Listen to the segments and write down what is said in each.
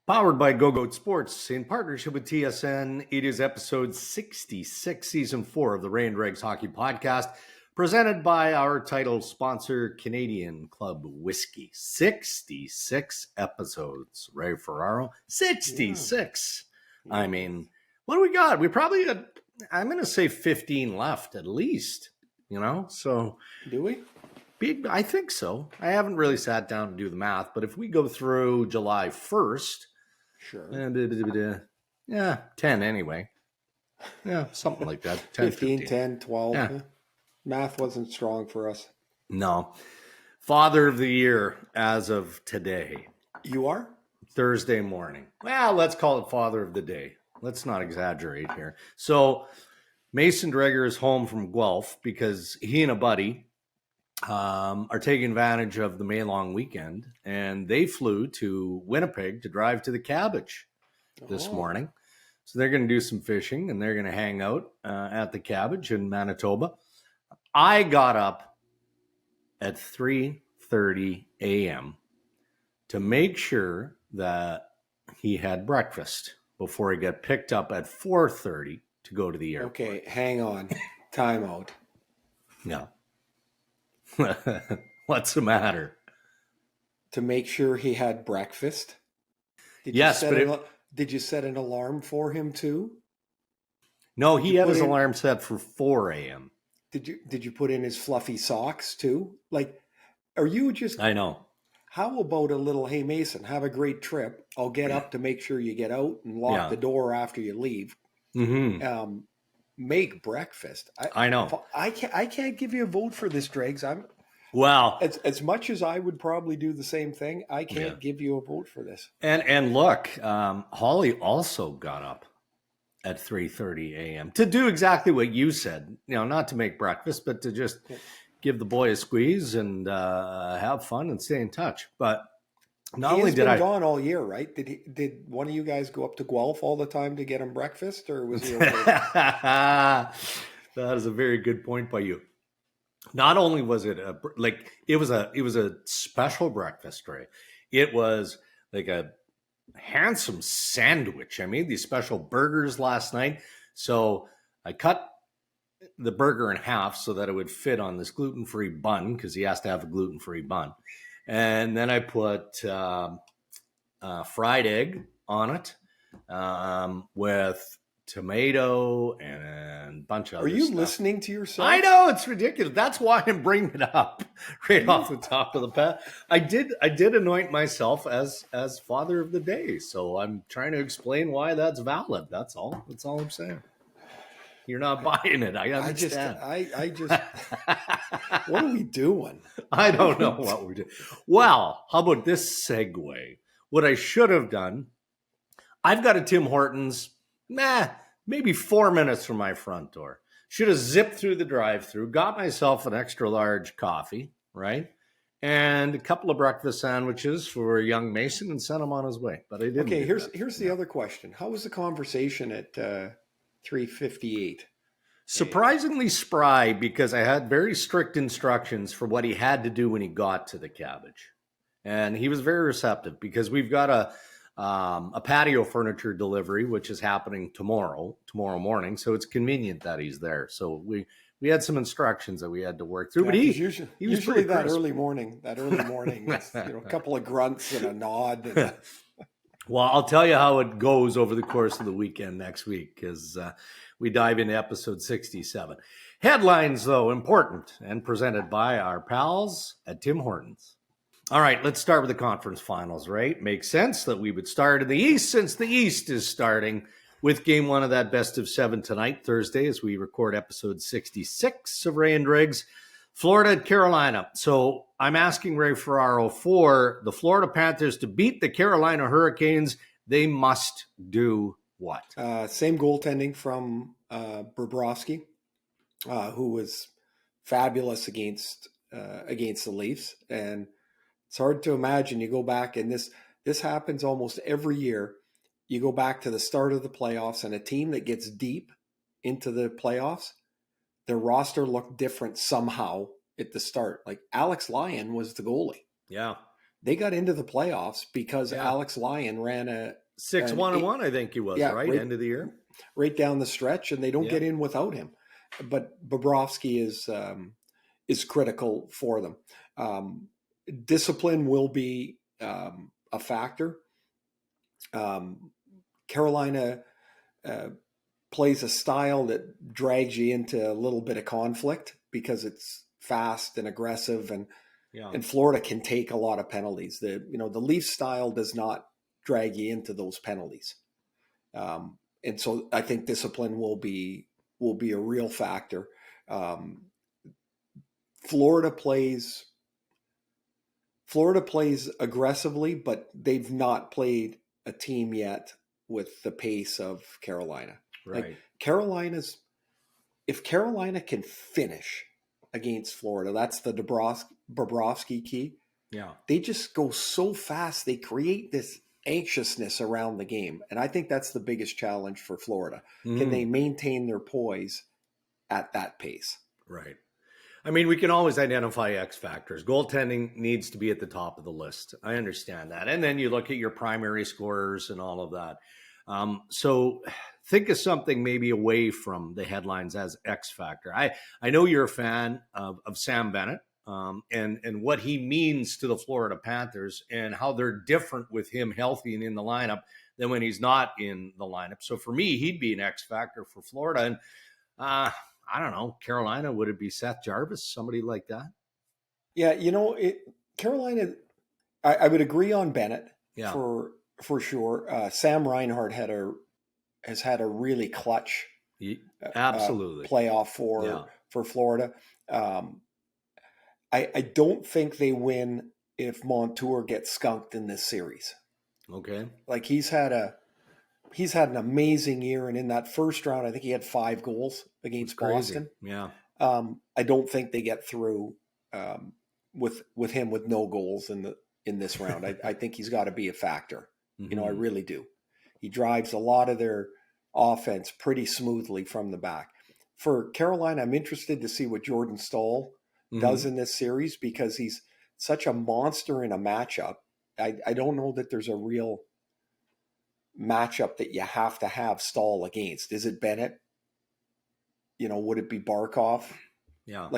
Powered by Go Sports in partnership with TSN. It is episode 66, season 4 of the Dregs Hockey Podcast, presented by our title sponsor, Canadian Club Whiskey. 66 episodes, Ray Ferraro. 66. Yeah. I mean, what do we got? We probably got, I'm going to say 15 left at least, so. Do we? I think so. I haven't really sat down to do the math, but if we go through July 1st, sure. Yeah, 10 anyway. Yeah, something like that. 10, 15, 10, 12. Yeah. Math wasn't strong for us. No. Father of the Year as of today. You are? Thursday morning. Well, let's call it Father of the Day. Let's not exaggerate here. So Mason Dreger is home from Guelph because he and a buddy are taking advantage of the May long weekend, and they flew to Winnipeg to drive to the Cabbage this morning. So they're going to do some fishing, and they're going to hang out at the Cabbage in Manitoba. I got up at 3:30 a.m. to make sure that he had breakfast before he got picked up at 4:30 to go to the airport. Okay, hang on. Time out. No. What's the matter? To make sure he had breakfast? Did you set an alarm for him too? No, he had his alarm set for 4 a.m. Did you put in his fluffy socks too? Like, are you just... I know. How about a little, hey, Mason, have a great trip. I'll get up to make sure you get out and lock the door after you leave. Mm-hmm. Make breakfast. I know. I can't give you a vote for this, Dregs. Well, as much as I would probably do the same thing, I can't give you a vote for this. And look, Holly also got up at 3:30 a.m. to do exactly what you said. Not to make breakfast, but to just give the boy a squeeze and have fun and stay in touch. But not only did been gone all year, right? Did one of you guys go up to Guelph all the time to get him breakfast, or was he okay? That is a very good point by you. Not only was it it was a special breakfast, Ray. It was like a handsome sandwich. I made these special burgers last night, so I cut the burger in half so that it would fit on this gluten-free bun because he has to have a gluten-free bun. And then I put fried egg on it with tomato and a bunch of other stuff. Are you listening to yourself? I know, it's ridiculous. That's why I'm bringing it up right off the top of the bat. I did anoint myself as Father of the Day, so I'm trying to explain why that's valid. That's all. That's all I'm saying. You're not buying it. I understand. I just what are we doing? I don't know what we're doing. Well, how about this segue? What I should have done, I've got a Tim Hortons, maybe 4 minutes from my front door. Should have zipped through the drive-thru, got myself an extra large coffee, right? And a couple of breakfast sandwiches for young Mason and sent him on his way. But I didn't. Okay, here's the other question. How was the conversation at 3:58? Surprisingly spry, because I had very strict instructions for what he had to do when he got to the Cabbage. And he was very receptive because we've got a patio furniture delivery, which is happening tomorrow morning. So it's convenient that he's there. So we had some instructions that we had to work through. Yeah, but he was usually that crisp. early morning, it's, a couple of grunts and a nod. Well, I'll tell you how it goes over the course of the weekend next week, because we dive into episode 67. Headlines, though, important and presented by our pals at Tim Hortons. All right, let's start with the conference finals, right? Makes sense that we would start in the East, since the East is starting with game 1 of that best of 7 tonight, Thursday, as we record episode 66 of Ray and Dregs, Florida at Carolina. So I'm asking Ray Ferraro, for the Florida Panthers to beat the Carolina Hurricanes, they must do what? Same goaltending from Bobrovsky, who was fabulous against the Leafs. And it's hard to imagine. You go back, and this happens almost every year. You go back to the start of the playoffs, and a team that gets deep into the playoffs, their roster looked different somehow at the start. Like Alex Lyon was the goalie. Yeah. they got into the playoffs because Yeah. Alex Lyon ran a 6-1-1, I think he was, right? End of the year. Right down the stretch, and they don't Yeah. get in without him. But Bobrovsky is critical for them. Discipline will be a factor. Carolina plays a style that drags you into a little bit of conflict because it's fast and aggressive, and Florida can take a lot of penalties. The Leafs style does not drag you into those penalties, and so I think discipline will be a real factor. Florida plays aggressively, but they've not played a team yet with the pace of Carolina. Right. Like if Carolina can finish against Florida, that's the Bobrovsky key. Yeah. They just go so fast. They create this anxiousness around the game. And I think that's the biggest challenge for Florida. Can they maintain their poise at that pace? Right. I mean, we can always identify X factors. Goaltending needs to be at the top of the list. I understand that. And then you look at your primary scorers and all of that. So think of something maybe away from the headlines as X factor. I know you're a fan of Sam Bennett and what he means to the Florida Panthers and how they're different with him healthy and in the lineup than when he's not in the lineup. So for me, he'd be an X factor for Florida. And I don't know, Carolina, would it be Seth Jarvis, somebody like that? Yeah, Carolina, I would agree on Bennett for sure. Sam Reinhart has had a really clutch absolutely playoff for Florida. I don't think they win if Montour gets skunked in this series. Okay. Like he's had an amazing year, and in that first round, I think he had 5 goals against Boston. Yeah. I don't think they get through with him with no goals in this round. I think he's got to be a factor. Mm-hmm. I really do. He drives a lot of their offense pretty smoothly from the back. For Carolina, I'm interested to see what Jordan Staal does in this series because he's such a monster in a matchup. I don't know that there's a real matchup that you have to have Staal against. Is it Bennett? Would it be Barkov? Yeah.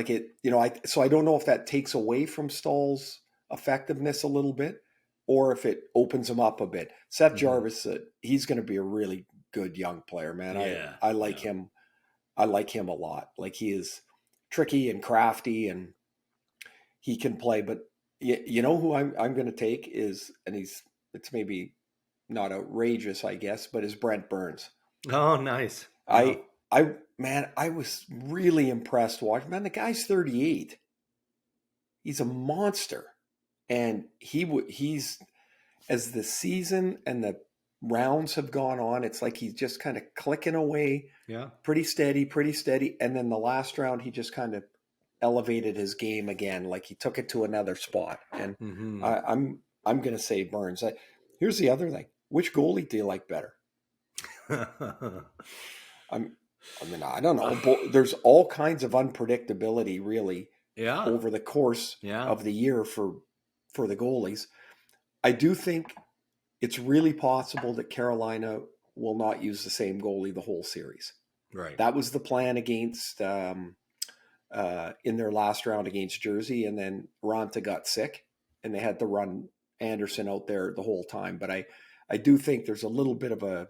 So I don't know if that takes away from Stahl's effectiveness a little bit or if it opens him up a bit. Seth Jarvis, he's going to be a really good young player, man. Yeah. I like him. I like him a lot. Like he is tricky and crafty and he can play, but you know who I'm going to take is, and it's maybe not outrageous, I guess, but is Brent Burns. Oh, nice. Yeah. I was really impressed watching. Man, the guy's 38. He's a monster, and he's as the season and the rounds have gone on, it's like he's just kind of clicking away. Yeah, pretty steady, and then the last round he just kind of elevated his game again, like he took it to another spot. And I'm going to say Burns. Here's the other thing: which goalie do you like better? I don't know. There's all kinds of unpredictability, really, over the course of the year for the goalies. I do think it's really possible that Carolina will not use the same goalie the whole series. Right. That was the plan against in their last round against Jersey, and then Ranta got sick, and they had to run Anderson out there the whole time. But I do think there's a little bit of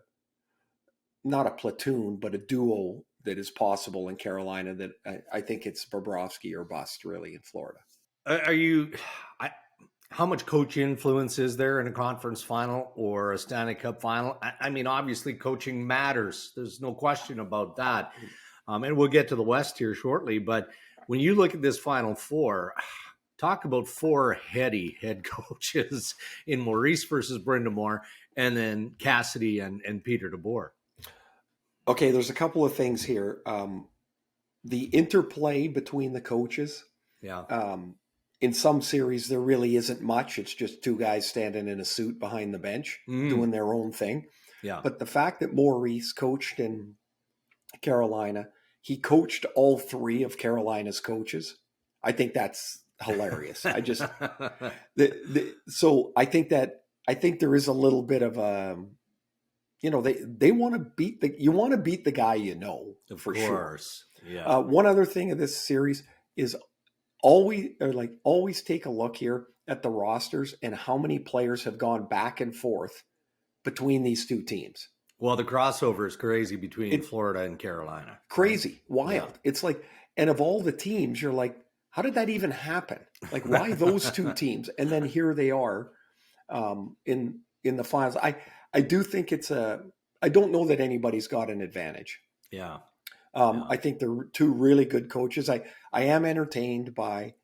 not a platoon, but a duo that is possible in Carolina that I think it's Bobrovsky or bust really in Florida. How much coach influence is there in a conference final or a Stanley Cup final? I mean, obviously coaching matters. There's no question about that. And we'll get to the West here shortly. But when you look at this Final Four, talk about 4 heady head coaches in Maurice versus Brind'Amour, and then Cassidy and Peter DeBoer. Okay, there's a couple of things here. The interplay between the coaches. Yeah. In some series, there really isn't much. It's just 2 guys standing in a suit behind the bench doing their own thing. Yeah. But the fact that Maurice coached in Carolina, he coached all 3 of Carolina's coaches. I think that's hilarious. So I think there is a little bit of they want to beat the guy for sure. Yeah. One other thing of this series is always take a look here at the rosters and how many players have gone back and forth between these two teams. Well, the crossover is crazy between Florida and Carolina. Crazy, right? Wild. Yeah. It's like, and of all the teams, you're like, how did that even happen? Like, why those two teams? And then here they are in the finals. I do think I don't know that anybody's got an advantage. Yeah. I think they're two really good coaches. I am entertained by,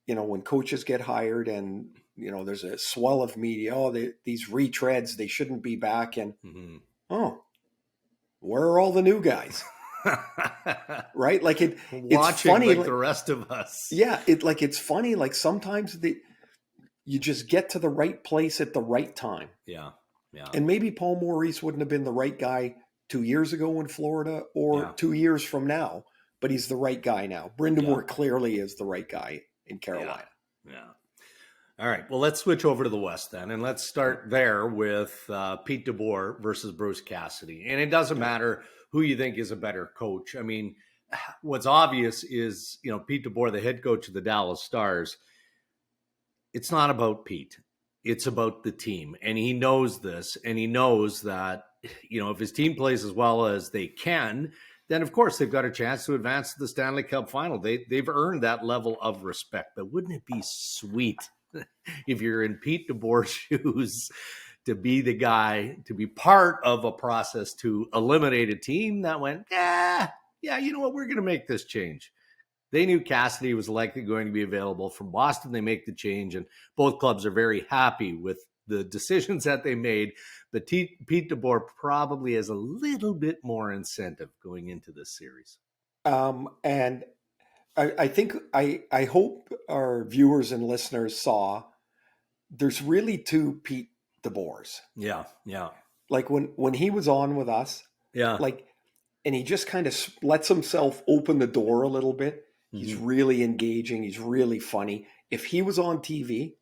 when coaches get hired and, there's a swell of media. Oh, these retreads, they shouldn't be back. And, where are all the new guys? Right? Like it's funny. Like the rest of us. Yeah. It's funny. Like sometimes you just get to the right place at the right time. Yeah. Yeah. And maybe Paul Maurice wouldn't have been the right guy 2 years ago in Florida or 2 years from now, but he's the right guy now. Brind'Amour clearly is the right guy in Carolina. Yeah. All right. Well, let's switch over to the West then, and let's start there with Pete DeBoer versus Bruce Cassidy. And it doesn't matter who you think is a better coach. I mean, what's obvious is, Pete DeBoer, the head coach of the Dallas Stars, it's not about Pete. It's about the team. And he knows this, and he knows that, if his team plays as well as they can, then of course they've got a chance to advance to the Stanley Cup final. They've earned that level of respect. But wouldn't it be sweet if you're in Pete DeBoer's shoes to be the guy, to be part of a process to eliminate a team that went, you know what, we're going to make this change. They knew Cassidy was likely going to be available from Boston. They make the change, and both clubs are very happy with the decisions that they made. But Pete DeBoer probably has a little bit more incentive going into this series. And I think I hope our viewers and listeners saw there's really two Pete DeBoers. Yeah. Like when he was on with us, and he just kind of lets himself open the door a little bit. He's really engaging. He's really funny. If he was on TV,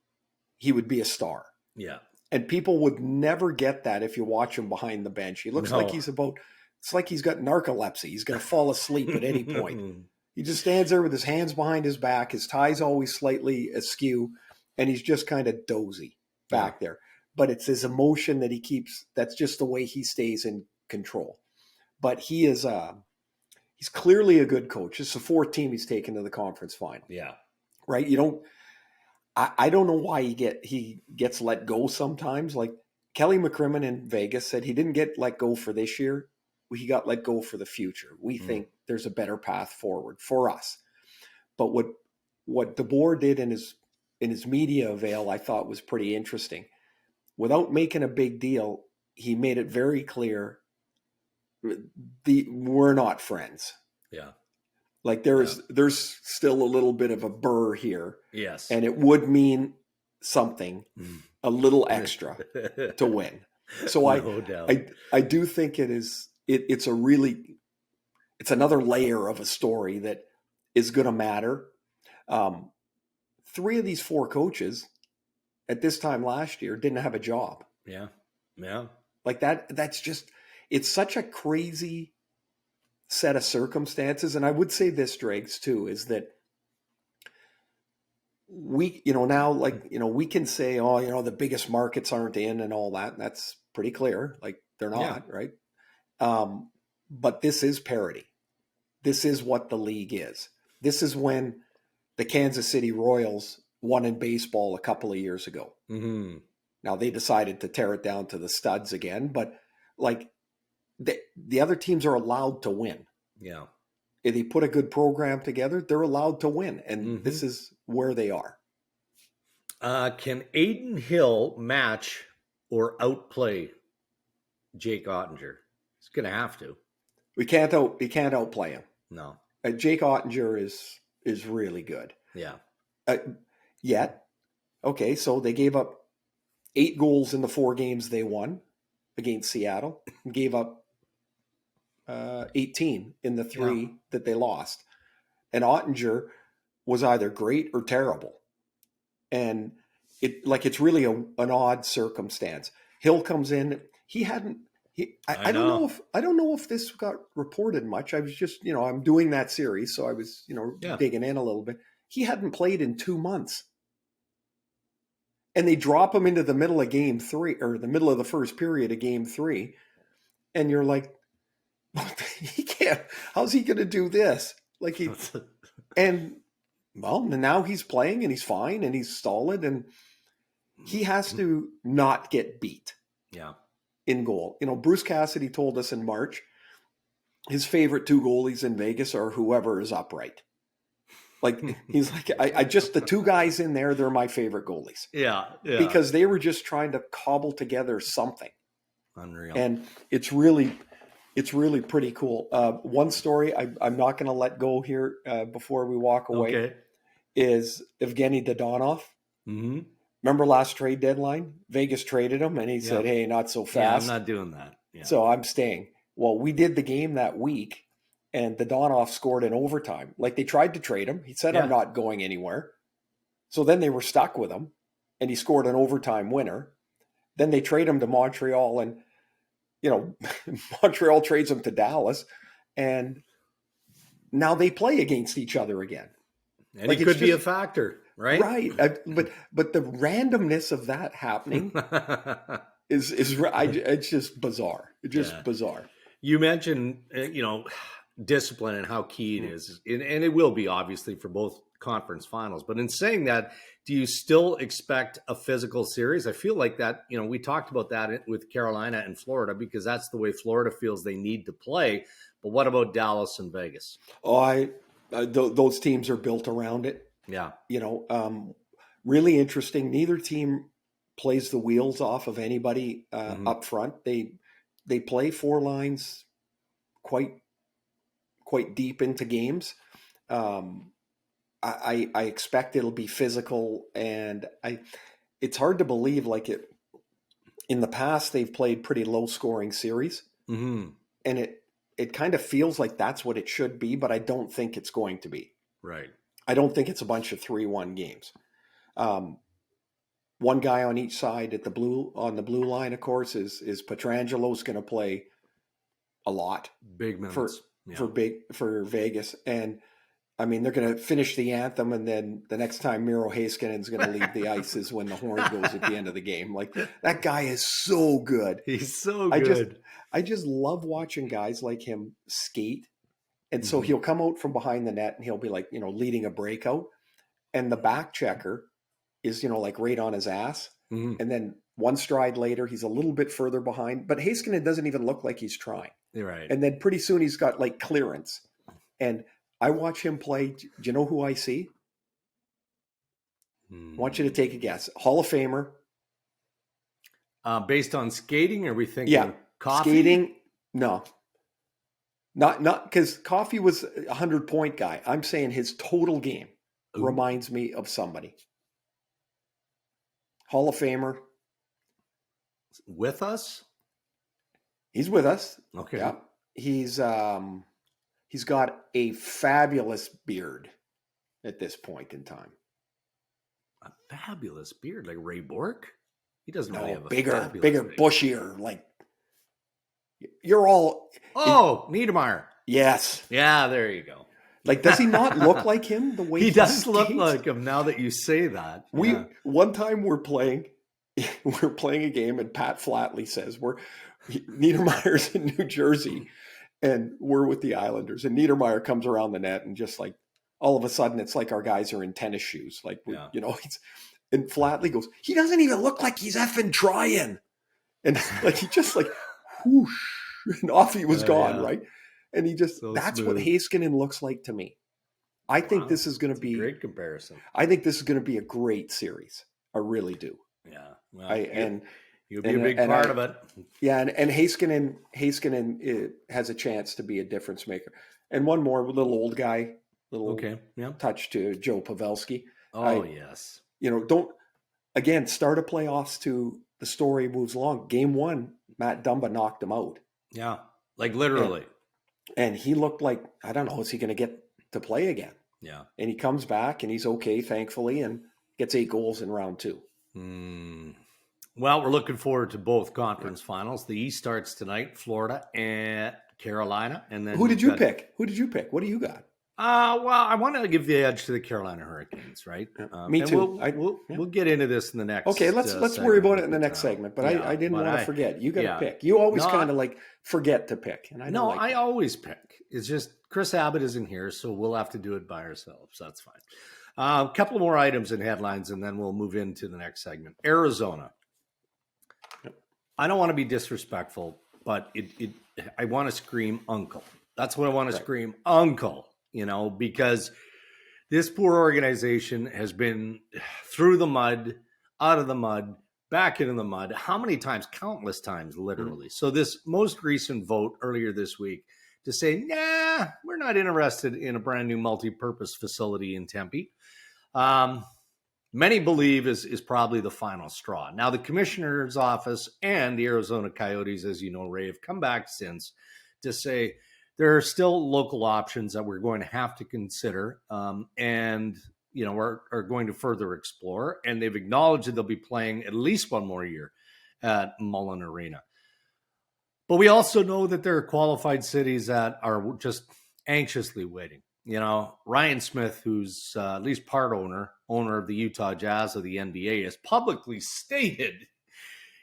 he would be a star. Yeah. And people would never get that if you watch him behind the bench. He looks like it's like he's got narcolepsy. He's going to fall asleep at any point. He just stands there with his hands behind his back. His tie's always slightly askew, and he's just kind of dozy back there. But it's his emotion that he keeps. That's just the way he stays in control. But he's clearly a good coach. It's the fourth team he's taken to the conference final. Yeah. Right? I don't know why he gets let go sometimes. Like Kelly McCrimmon in Vegas said he didn't get let go for this year. He got let go for the future. We think there's a better path forward for us. But what DeBoer did in his media avail, I thought was pretty interesting. Without making a big deal, he made it very clear we're not friends. Yeah. Like there's still a little bit of a burr here. Yes. And it would mean something, a little extra to win. So no doubt. I do think it's another layer of a story that is going to matter. 3 of these 4 coaches at this time last year didn't have a job. Yeah. Yeah. Like that's just, it's such a crazy set of circumstances. And I would say this, Dregs, too, is that we, now, we can say, the biggest markets aren't in and all that. And that's pretty clear. Like they're not, right? But this is parity. This is what the league is. This is when the Kansas City Royals won in baseball a couple of years ago. Mm-hmm. Now they decided to tear it down to the studs again, but the other teams are allowed to win. Yeah. If they put a good program together, they're allowed to win. And this is where they are. Can Aiden Hill match or outplay Jake Ottinger? He's going to have to. We can't outplay him. No. Jake Ottinger is really good. Yeah. Yet. Okay. So they gave up 8 goals in the 4 games they won against Seattle, and gave up 18 in the 3 that they lost. And Ottinger was either great or terrible. And it's really an odd circumstance. Hill comes in. He hadn't. I don't know if this got reported much. I was just I'm doing that series, so I was digging in a little bit. He hadn't played in 2 months, and they drop him into the middle of game 3 or the middle of the first period of game 3, and you're like, he can't. How's he going to do this? And well, now he's playing and he's fine and he's solid and he has to not get beat. Yeah. In goal. Bruce Cassidy told us in March his favorite 2 goalies in Vegas are whoever is upright. He's like, I just, the 2 guys in there, they're my favorite goalies. Yeah. Because they were just trying to cobble together something. Unreal. And it's really pretty cool. One story I'm not going to let go here before we walk away is Evgeny Dodonov. Mm-hmm. Remember last trade deadline? Vegas traded him, and he said, hey, not so fast. Yeah, I'm not doing that. Yeah. So I'm staying. Well, we did the game that week, and Dodonov scored in overtime. They tried to trade him. He said, I'm not going anywhere. So then they were stuck with him, and he scored an overtime winner. Then they trade him to Montreal, and Montreal trades him to Dallas, and now they play against each other again. And it could be a factor, right? Right. But the randomness of that happening is it's just bizarre. It's just bizarre. You mentioned, discipline and how key it is. And it will be obviously for both conference finals. But in saying that, do you still expect a physical series? I feel like that, we talked about that with Carolina and Florida because that's the way Florida feels they need to play. But what about Dallas and Vegas? Oh, those teams are built around it. Yeah. Really interesting. Neither team plays the wheels off of anybody up front. They play 4 lines quite deep into games. I expect it'll be physical, and it's hard to believe in the past they've played pretty low scoring series, and it kind of feels like that's what it should be, but I don't think it's going to be. Right. I don't think it's a bunch of 3-1 games. One guy on each side on the blue line, of course, is Petrangelo's going to play a lot. Big minutes. For Vegas. And I mean, they're going to finish the anthem, and then the next time Miro Heiskanen's going to leave the ice is when the horn goes at the end of the game. That guy is so good. He's so good. I just love watching guys like him skate. And so he'll come out from behind the net and he'll be leading a breakout. And the back checker is, right on his ass. Mm-hmm. And then one stride later, he's a little bit further behind. But Heiskanen doesn't even look like he's trying. You're right. And then pretty soon he's got clearance. And I watch him play. Do you know who I see? I want you to take a guess. Hall of Famer. Based on skating, are we thinking Coffee? Skating? No. Not because Coffee was a 100-point guy. I'm saying his total game reminds me of somebody. Hall of Famer. With us? He's with us. Okay. Yeah. He's got a fabulous beard at this point in time. A fabulous beard, like Ray Bork? He doesn't really have a bigger, beard. bushier. You're all. Niedermayer. Yes. Yeah, there you go. Does he not look like him the way he does look like him now that you say that? One time we're playing a game, and Pat Flatley says Niedermayer's in New Jersey, and we're with the Islanders, and Niedermayer comes around the net, and just all of a sudden it's like our guys are in tennis shoes, and Flatley goes, he doesn't even look like he's effing trying, and he just whoosh, and off he was gone, right? And he just that's smooth. What Heiskanen looks like to me. I think this is going to be a great comparison. I think this is going to be a great series. I really do. Yeah. Well, you'll be a big part of it. Yeah, and Heiskanen has a chance to be a difference maker. And one more little old guy, touch to Joe Pavelski. Yes. Don't start a playoffs to the story moves along. Game 1, Matt Dumba knocked him out. Yeah, literally. And he looked like, I don't know, is he going to get to play again? Yeah. And he comes back and he's okay, thankfully, and gets 8 goals in round 2. Well, we're looking forward to both conference finals. The East starts tonight, Florida and Carolina. And then Who did you pick? What do you got? Well, I want to give the edge to the Carolina Hurricanes, right? Me and too. We'll get into this in the next. Okay, let's worry about it in the next segment. But I didn't want to forget. You got to pick. You always kind of like forget to pick, and I always pick. It's just Chris Abbott isn't here, so we'll have to do it by ourselves. That's fine. A couple more items and headlines, and then we'll move into the next segment. Arizona. I don't want to be disrespectful, but I want to scream uncle. That's what I want to scream, uncle. Because this poor organization has been through the mud, out of the mud, back into the mud. How many times? Countless times, literally. So this most recent vote earlier this week to say, nah, we're not interested in a brand new multi-purpose facility in Tempe. Many believe is probably the final straw. Now, the commissioner's office and the Arizona Coyotes, as you know, Ray, have come back since to say there are still local options that we're going to have to consider and, are going to further explore. And they've acknowledged that they'll be playing at least one more year at Mullen Arena. But we also know that there are qualified cities that are just anxiously waiting. Ryan Smith, who's at least part owner of the Utah Jazz of the NBA, has publicly stated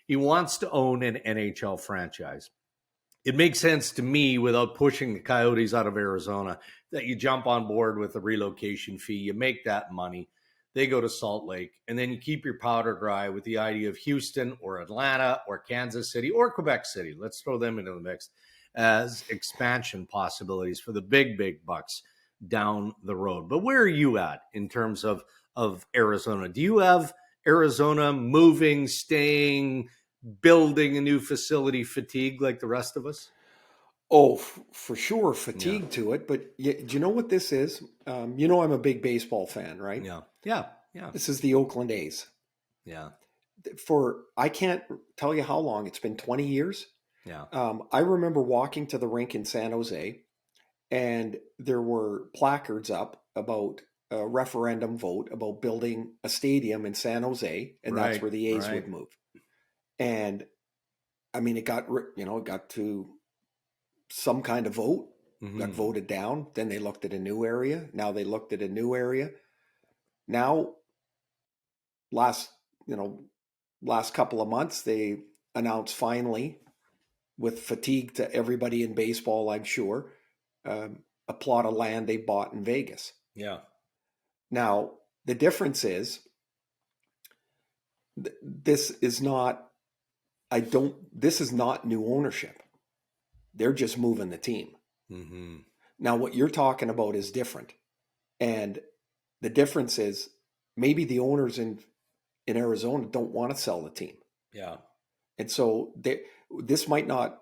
he wants to own an NHL franchise. It makes sense to me, without pushing the Coyotes out of Arizona, that you jump on board with a relocation fee, you make that money, they go to Salt Lake, and then you keep your powder dry with the idea of Houston or Atlanta or Kansas City or Quebec City. Let's throw them into the mix as expansion possibilities for the big bucks down the road. But where are you at in terms of Arizona? Do you have Arizona moving, staying, building a new facility fatigue like the rest of us? Oh, for sure, fatigue to it. But do you know what this is? I'm a big baseball fan, right? Yeah. This is the Oakland A's. Yeah. I can't tell you how long. It's been 20 years. Yeah. I remember walking to the rink in San Jose, and there were placards up about a referendum vote about building a stadium in San Jose, and that's where the A's would move. And I mean, it got to some kind of vote, got voted down. Then they looked at a new area. Now they looked at a new area. Now, last couple of months, they announced finally, with fatigue to everybody in baseball, I'm sure, a plot of land they bought in Vegas. Yeah. Now, the difference is this is not new ownership. They're just moving the team. Mm-hmm. Now, what you're talking about is different. And the difference is maybe the owners in Arizona don't want to sell the team. Yeah. And so this might not,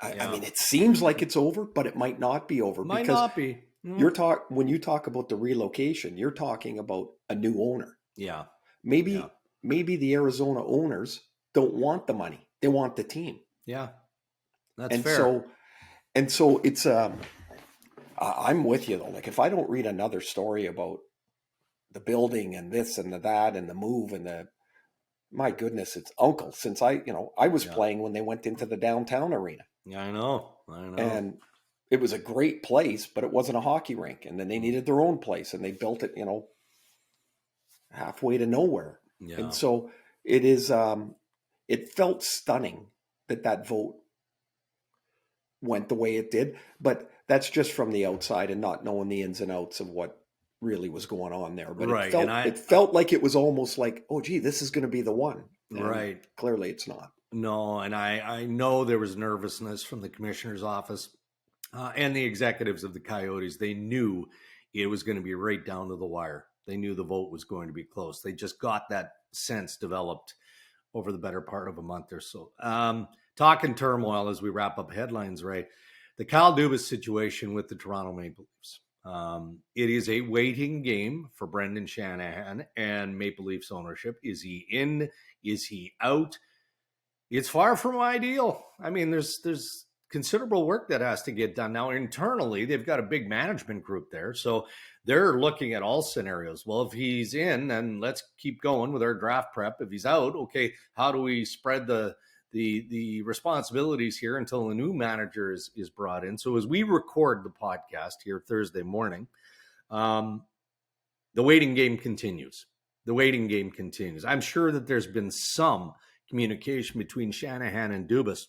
I mean, it seems like it's over, but it might not be over. Might not be. When you talk about the relocation, you're talking about a new owner. Yeah. Maybe the Arizona owners don't want the money. They want the team. Yeah. That's fair. So it's, I'm with you though. Like, if I don't read another story about the building and this and that and the move and my goodness, it's uncle, since I was playing when they went into the downtown arena. Yeah, I know. And it was a great place, but it wasn't a hockey rink. And then they needed their own place, and they built it, halfway to nowhere. Yeah. And so it is, it felt stunning that vote went the way it did, but that's just from the outside and not knowing the ins and outs of what really was going on there. But it felt like it was almost like, oh, gee, this is going to be the one. And clearly it's not. No, and I know there was nervousness from the commissioner's office and the executives of the Coyotes. They knew it was going to be right down to the wire. They knew the vote was going to be close. They just got that sense developed over the better part of a month or so. Talking turmoil as we wrap up headlines, right? The Kyle Dubas situation with the Toronto Maple Leafs. It is a waiting game for Brendan Shanahan and Maple Leafs ownership. Is he in? Is he out? It's far from ideal. I mean, there's considerable work that has to get done. Now, internally, they've got a big management group there. So they're looking at all scenarios. Well, if he's in, then let's keep going with our draft prep. If he's out, okay, how do we spread the responsibilities here until a new manager is brought in? So as we record the podcast here Thursday morning, the waiting game continues. The waiting game continues. I'm sure that there's been some communication between Shanahan and Dubas.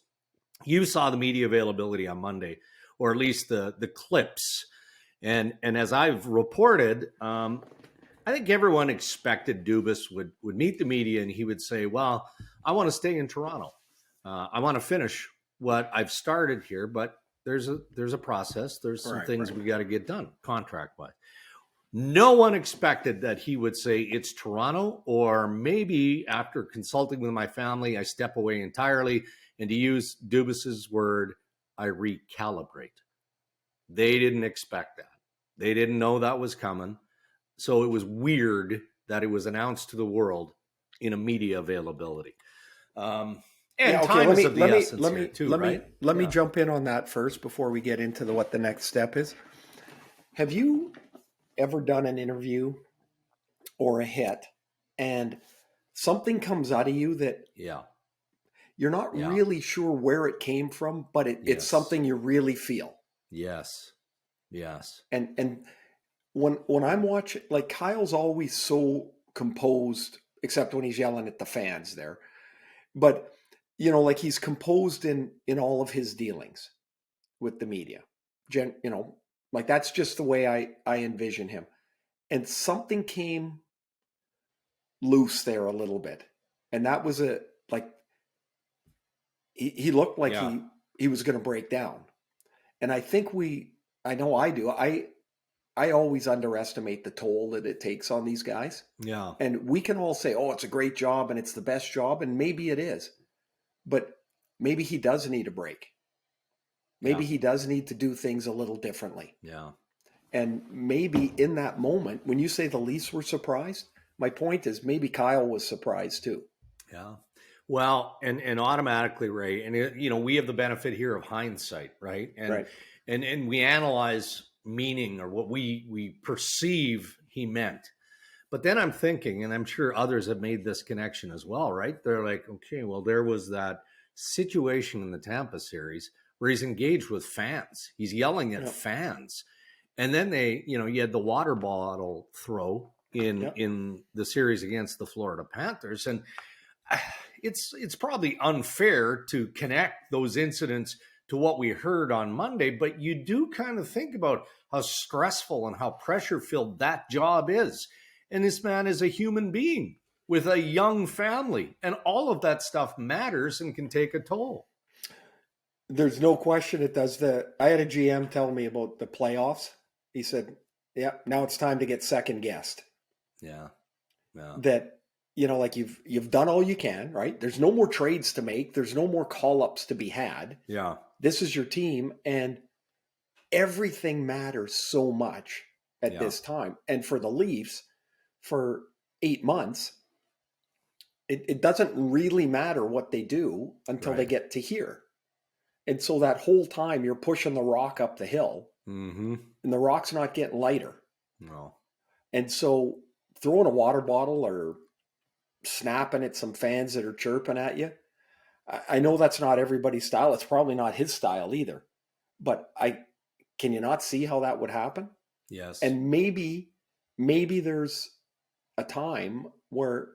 You saw the media availability on Monday, or at least the clips. And as I've reported, I think everyone expected Dubas would meet the media and he would say, well, I want to stay in Toronto. I want to finish what I've started here, but there's a process. There's some things we got to get done contract-wise. No one expected that he would say it's Toronto, or maybe after consulting with my family, I step away entirely. And to use Dubas's word, I recalibrate. They didn't expect that. They didn't know that was coming. So it was weird that it was announced to the world in a media availability. And time is of the essence here too, right? Let me jump in on that first before we get into what the next step is. Have you ever done an interview or a hit and something comes out of you that you're not really sure where it came from, but it's something you really feel? Yes. And when I'm watching, like, Kyle's always so composed, except when he's yelling at the fans there. But, like, he's composed in all of his dealings with the media. Like, that's just the way I envision him. And something came loose there a little bit. And that was he looked like he was going to break down. And I think I know I do. I always underestimate the toll that it takes on these guys. Yeah. And we can all say, oh, it's a great job and it's the best job. And maybe it is. But maybe he does need a break. Maybe he does need to do things a little differently. Yeah. And maybe in that moment, when you say the Leafs were surprised, my point is maybe Kyle was surprised too. Yeah. Well, and automatically, Ray, and we have the benefit here of hindsight, right? And we analyze meaning, or what we perceive he meant. But then I'm thinking, and I'm sure others have made this connection as well, right? They're like, okay, well, there was that situation in the Tampa series where he's engaged with fans. He's yelling at fans. And then you had the water bottle throw in the series against the Florida Panthers. And it's probably unfair to connect those incidents to what we heard on Monday, but you do kind of think about how stressful and how pressure-filled that job is. And this man is a human being with a young family, and all of that stuff matters and can take a toll. There's no question it does. I had a GM tell me about the playoffs. He said, now it's time to get second guessed. Yeah. That, like you've done all you can, right? There's no more trades to make. There's no more call-ups to be had. Yeah. This is your team, and everything matters so much at this time. And for the Leafs, for 8 months, it doesn't really matter what they do until they get to here. And so that whole time you're pushing the rock up the hill, and the rock's not getting lighter. No. And so throwing a water bottle or snapping at some fans that are chirping at you, I know that's not everybody's style. It's probably not his style either. But can you not see how that would happen? Yes. And maybe there's a time where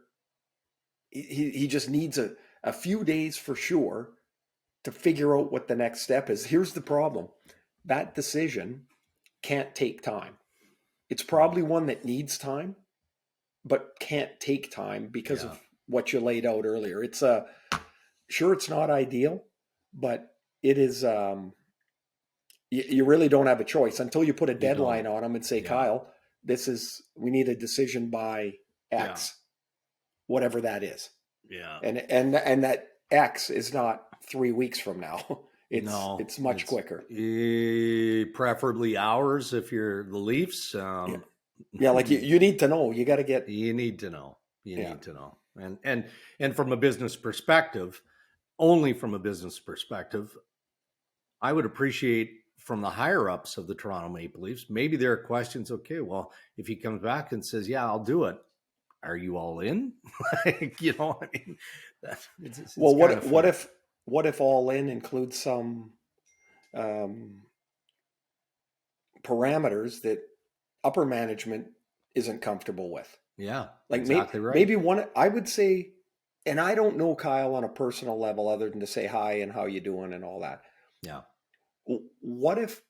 he just needs a few days for sure to figure out what the next step is. Here's the problem. That decision can't take time. It's probably one that needs time, but can't take time because of what you laid out earlier. It's sure, it's not ideal, but it is, you really don't have a choice until you put a deadline on them and say, Kyle, we need a decision by X, whatever that is. Yeah. And that X is not 3 weeks from now. It's much quicker. Preferably hours if you're the Leafs. Like you need to know. You got to get. You need to know. You need to know. And from a business perspective, only from a business perspective, I would appreciate from the higher ups of the Toronto Maple Leafs, maybe there are questions. Okay, well, if he comes back and says, "Yeah, I'll do it," are you all in? Like, you know, I mean, it's Well, kind of what if all in includes some um, parameters that upper management isn't comfortable with? yeah, Like exactly right. maybe one, I would say, and I don't know Kyle on a personal level other than to say hi and how you doing and all that. Yeah. What if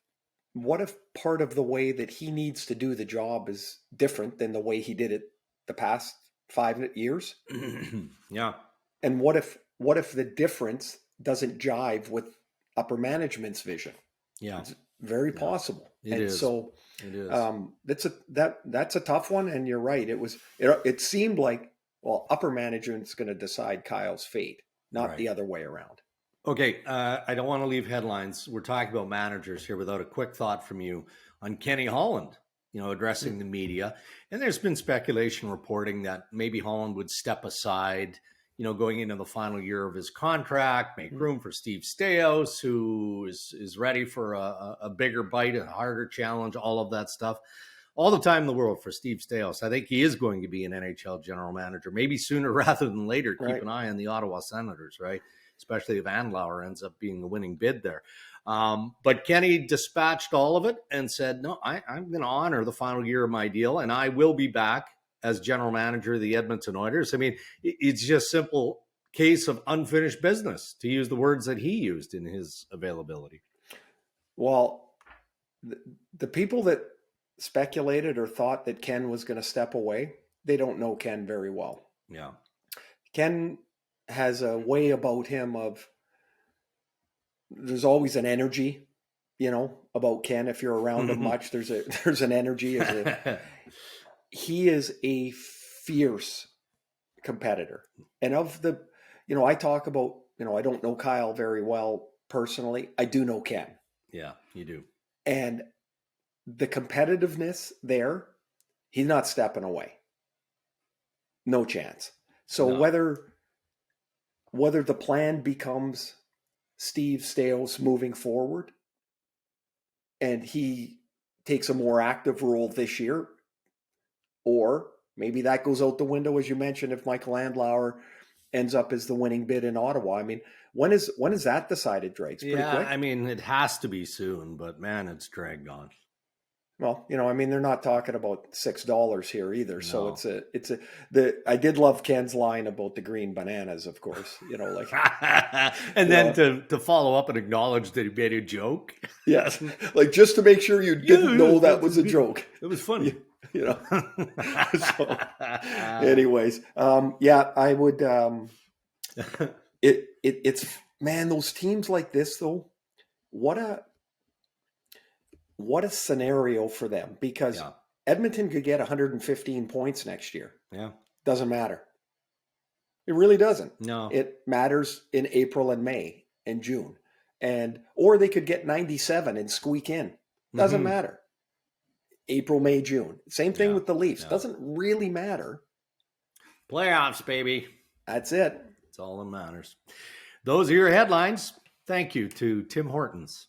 part of the way that he needs to do the job is different than the way he did it the past 5 years? Yeah. And what if the difference doesn't jive with upper management's vision? Yeah. It's very possible. It is. So it is. That's a tough one. And you're right. It seemed like, well, upper management's going to decide Kyle's fate, not the other way around. Okay, I don't want to leave headlines. We're talking about managers here without a quick thought from you on Kenny Holland, addressing the media. And there's been speculation reporting that maybe Holland would step aside, going into the final year of his contract, make room for Steve Staios, who is ready for a bigger bite, a harder challenge, all of that stuff. All the time in the world for Steve Staios. I think he is going to be an NHL general manager, maybe sooner rather than later. Keep an eye on the Ottawa Senators, right? Especially if Andlauer ends up being the winning bid there. But Kenny dispatched all of it and said, no, I'm going to honor the final year of my deal, and I will be back as general manager of the Edmonton Oilers. I mean, it's just simple case of unfinished business, to use the words that he used in his availability. Well, the people that speculated or thought that Ken was going to step away, they don't know Ken very well. Yeah. Ken has a way about him of, there's always an energy, about Ken. If you're around him much, there's an energy. He is a fierce competitor. And of the, I talk about, I don't know Kyle very well personally. I do know Ken. Yeah, you do. And the competitiveness there, he's not stepping away. No chance. So whether the plan becomes Steve Staios moving forward and he takes a more active role this year, or maybe that goes out the window, as you mentioned, if Michael Andlauer ends up as the winning bid in Ottawa. I mean, when is that decided, Dregs? Pretty quick? I mean, it has to be soon, but man, it's dragged on. Well, they're not talking about $6 here either. No. So I did love Ken's line about the green bananas, of course, and then to follow up and acknowledge that he made a joke. Yes. Like, just to make sure you didn't know that was a joke. It was funny. So, anyways, I would, it's, man, those teams like this though, what a scenario for them, because Edmonton could get 115 points next year. Yeah. Doesn't matter. It really doesn't. No. It matters in April and May and June. Or they could get 97 and squeak in. Doesn't matter. April, May, June. Same thing with the Leafs. Doesn't really matter. Playoffs, baby. That's it. That's all that matters. Those are your headlines. Thank you to Tim Hortons.